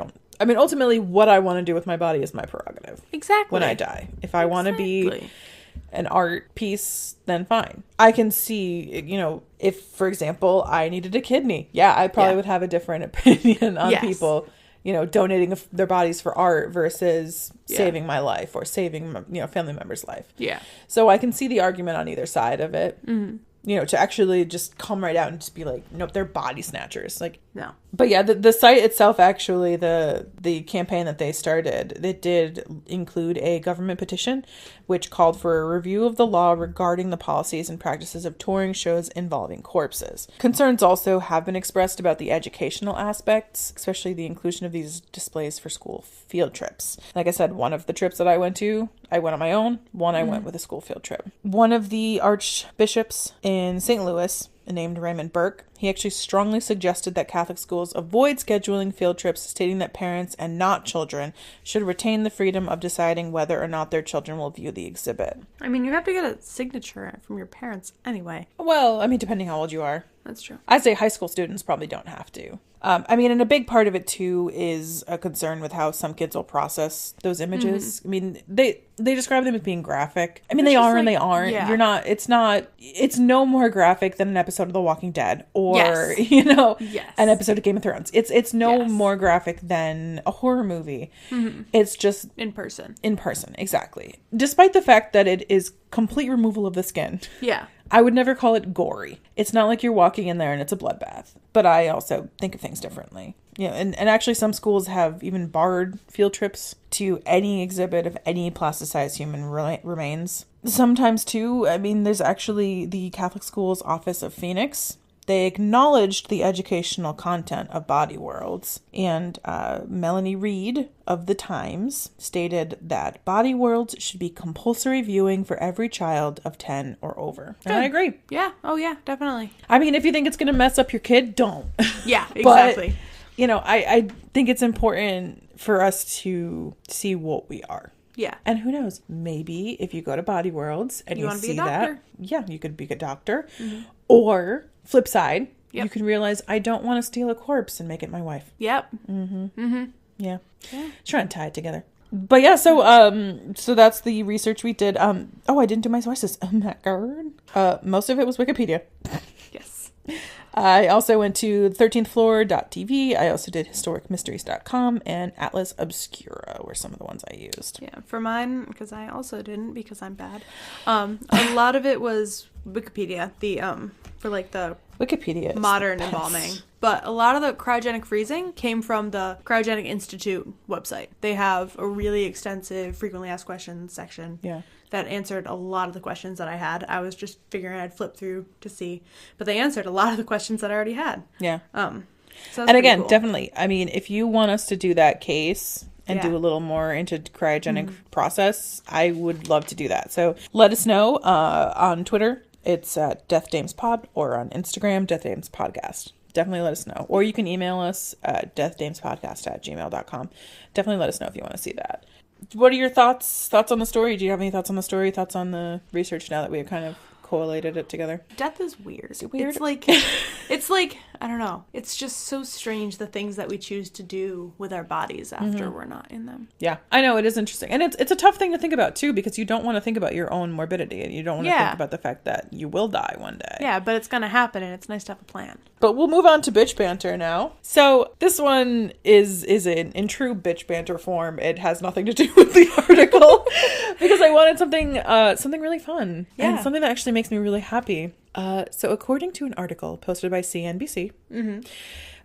mean, ultimately, what I want to do with my body is my prerogative. Exactly. When I die. If I want to be an art piece, then fine. I can see, you know, if, for example, I needed a kidney. Yeah, I probably would have a different opinion on people, you know, donating their bodies for art versus saving my life or saving, you know, family member's life. Yeah. So I can see the argument on either side of it. You know, to actually just come right out and just be like, nope, they're body snatchers. Like, no. But yeah, the site itself, actually, the campaign that they started, it did include a government petition, which called for a review of the law regarding the policies and practices of touring shows involving corpses. Concerns also have been expressed about the educational aspects, especially the inclusion of these displays for school field trips. Like I said, one of the trips that I went on my own. One I went with a school field trip. One of the archbishops in St. Louis, named Raymond Burke, he actually strongly suggested that Catholic schools avoid scheduling field trips, stating that parents and not children should retain the freedom of deciding whether or not their children will view the exhibit. I mean, you have to get a signature from your parents anyway. Well, I mean, depending how old you are. That's true. I'd say high school students probably don't have to. I mean, and a big part of it, too, is a concern with how some kids will process those images. I mean, they describe them as being graphic. I mean, they are and they aren't. Yeah. It's no more graphic than an episode of The Walking Dead or, you know, an episode of Game of Thrones. It's no more graphic than a horror movie. It's just... In person, exactly. Despite the fact that it is complete removal of the skin. Yeah. I would never call it gory. It's not like you're walking in there and it's a bloodbath. But I also think of things differently. You know, and actually some schools have even barred field trips to any exhibit of any plasticized human remains. Sometimes too, I mean, there's actually the Catholic Schools Office of Phoenix. They acknowledged the educational content of Body Worlds, and Melanie Reed of the Times stated that Body Worlds should be compulsory viewing for every child of 10 or over. And I agree. Yeah. Oh, yeah, definitely. I mean, if you think it's going to mess up your kid, don't. Yeah, exactly. But, you know, I think it's important for us to see what we are. Yeah. And who knows, maybe if you go to Body Worlds and you see that, you could be a doctor. Or... flip side, you can realize I don't want to steal a corpse and make it my wife. Yep. Yeah. Trying to tie it together. But yeah, so that's the research we did. I didn't do my sources. Oh my god. Most of it was Wikipedia. Yes. I also went to 13thfloor.tv. I also did historicmysteries.com, and Atlas Obscura were some of the ones I used. Yeah, for mine, because I also didn't, because I'm bad. A lot of it was Wikipedia, for like the Wikipedia is modern the best. embalming. But a lot of the cryogenic freezing came from the Cryogenic Institute website. They have a really extensive frequently asked questions section. Yeah. That answered a lot of the questions that I had. I was just figuring I'd flip through to see. But they answered a lot of the questions that I already had. Yeah. So and again, cool. definitely, I mean, if you want us to do that case and do Yeah. a little more into cryogenic process, I would love to do that. So let us know on Twitter. It's Death Dames Pod, or on Instagram, Death Dames Podcast. Definitely let us know. Or you can email us at deathdamespodcast@gmail.com. Definitely let us know if you want to see that. What are your thoughts on the story? Do you have any thoughts on the story? Thoughts on the research now that we have kind of collated it together? Death is weird. Is it weird? It's like, I don't know. It's just so strange, the things that we choose to do with our bodies after we're not in them. Yeah, I know, it is interesting. And it's a tough thing to think about, too, because you don't want to think about your own morbidity, and you don't want to think about the fact that you will die one day. Yeah, but it's going to happen, and it's nice to have a plan. But we'll move on to bitch banter now. So this one is in true bitch banter form. It has nothing to do with the article because I wanted something really fun and something that actually makes me really happy. So according to an article posted by CNBC,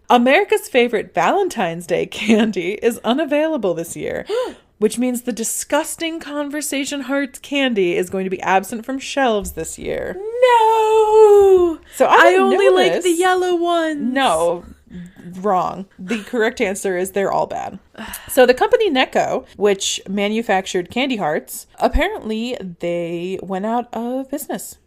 America's favorite Valentine's Day candy is unavailable this year. Which means the disgusting Conversation Hearts candy is going to be absent from shelves this year. No! So I only know like this. the yellow ones. No, wrong. The correct answer is they're all bad. So the company Necco, which manufactured Candy Hearts, apparently they went out of business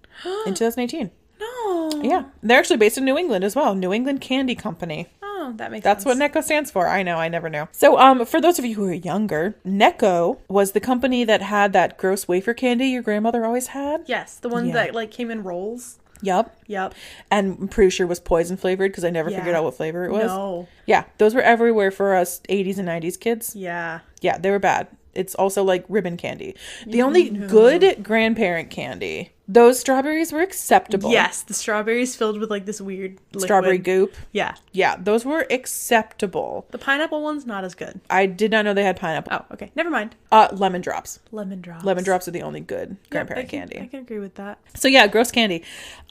in 2018. No. Yeah. They're actually based in New England as well. New England Candy Company. Oh, that makes That's sense. what Necco stands for. I know. I never knew. So, for those of you who are younger, Necco was the company that had that gross wafer candy your grandmother always had. Yes, the one that like came in rolls. Yep. And I'm pretty sure it was poison flavored because I never figured out what flavor it was. No. Yeah. Those were everywhere for us 80s and 90s kids. Yeah. Yeah, they were bad. It's also like ribbon candy. The only good grandparent candy. Those strawberries were acceptable. Yes, the strawberries filled with like this weird liquid. Strawberry goop. Yeah. Yeah, those were acceptable. The pineapple one's not as good. I did not know they had pineapple. Oh, okay. Never mind. Lemon drops. Lemon drops. Lemon drops are the only good grandparent candy. I can agree with that. So yeah, gross candy.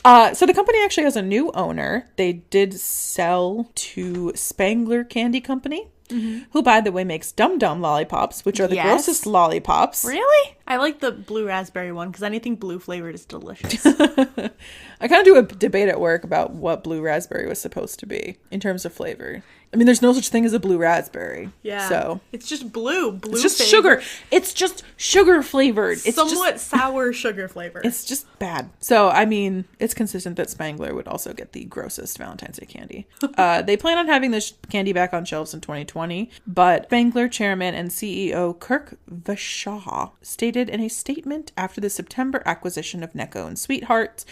So the company actually has a new owner. They did sell to Spangler Candy Company, who, by the way, makes Dum Dum lollipops, which are the grossest lollipops. Really? I like the blue raspberry one because anything blue flavored is delicious. I kind of do a debate at work about what blue raspberry was supposed to be in terms of flavor. I mean, there's no such thing as a blue raspberry. Yeah. So it's just blue. it's just sugar. It's just sugar flavored. It's somewhat sour sugar flavor. It's just bad. So, I mean, it's consistent that Spangler would also get the grossest Valentine's Day candy. They plan on having this candy back on shelves in 2020, but Spangler chairman and CEO Kirk Vashaw stated in a statement after the September acquisition of Necco and Sweethearts,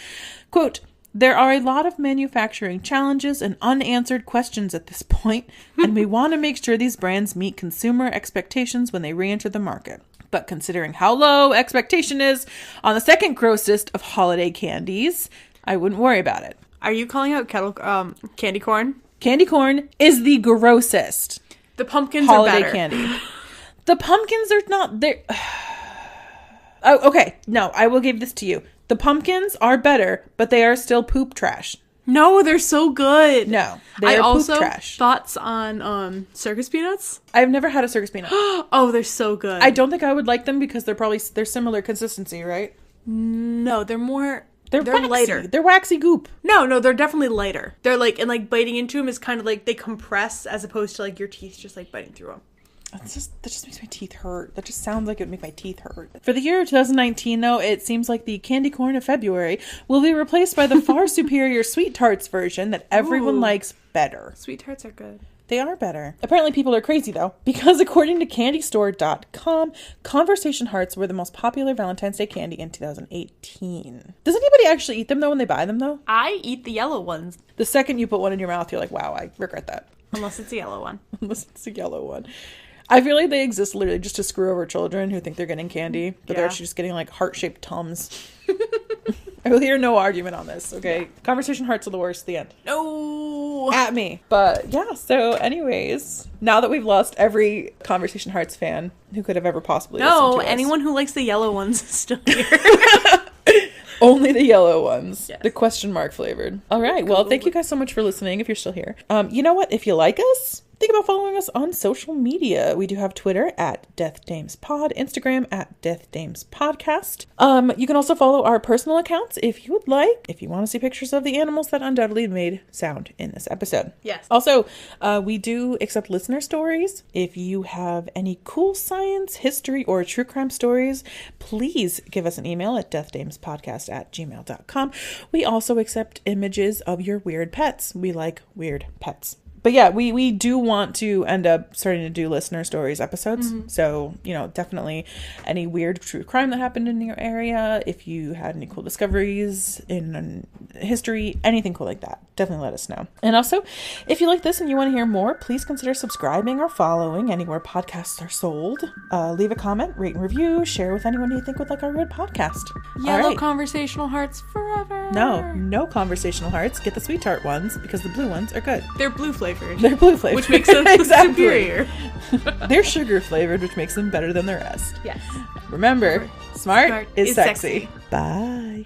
quote, "There are a lot of manufacturing challenges and unanswered questions at this point, and we want to make sure these brands meet consumer expectations when they re-enter the market. But considering how low expectation is on the second grossest of holiday candies, I wouldn't worry about it." Are you calling out candy corn? Candy corn is the grossest The pumpkins holiday are better. candy. The pumpkins are not there. Oh, okay. No, I will give this to you. The pumpkins are better, but they are still poop trash. No, they're so good. No, they are poop trash. Thoughts on circus peanuts? I've never had a circus peanut. Oh, they're so good. I don't think I would like them because they're similar consistency, right? No, they're Waxy. lighter. They're waxy goop. No, they're definitely lighter. They're like, and like biting into them is kind of like they compress as opposed to like your teeth just like biting through them. That just makes my teeth hurt. That just sounds like it would make my teeth hurt. For the year 2019, though, it seems like the candy corn of February will be replaced by the far superior Sweet Tarts version that everyone likes better. Sweet tarts are good. They are better. Apparently people are crazy, though, because according to candystore.com, Conversation Hearts were the most popular Valentine's Day candy in 2018. Does anybody actually eat them, though, when they buy them, though? I eat the yellow ones. The second you put one in your mouth, you're like, wow, I regret that. Unless it's a yellow one. Unless it's a yellow one. I feel like they exist literally just to screw over children who think they're getting candy, but they're actually just getting like heart-shaped Tums. I will hear no argument on this, okay? Conversation hearts are the worst, the end. No! At me. But yeah, so anyways, now that we've lost every Conversation Hearts fan who could have ever possibly listened to us. Anyone who likes the yellow ones is still here. Only the yellow ones. Yes. The question mark flavored. All right. Well, thank you guys so much for listening if you're still here. You know what? If you like us, think about following us on social media. We do have Twitter at DeathDamesPod, Instagram at DeathDamesPodcast. You can also follow our personal accounts if you would like, if you want to see pictures of the animals that undoubtedly made sound in this episode. Yes. Also, we do accept listener stories. If you have any cool science, history, or true crime stories, please give us an email at deathdamespodcast@gmail.com. We also accept images of your weird pets. We like weird pets. But yeah, we do want to end up starting to do listener stories episodes. Mm-hmm. So, definitely any weird true crime that happened in your area, if you had any cool discoveries in history, anything cool like that, definitely let us know. And also, if you like this and you want to hear more, please consider subscribing or following anywhere podcasts are sold. Leave a comment, rate and review, share with anyone you think would like our weird podcast. Yellow conversational hearts forever. No conversational hearts. Get the sweet tart ones because the blue ones are good. They're blue flavored. They're blue flavored. Which makes them superior. They're sugar flavored, which makes them better than the rest. Yes. Remember, smart is sexy. Sexy. Bye.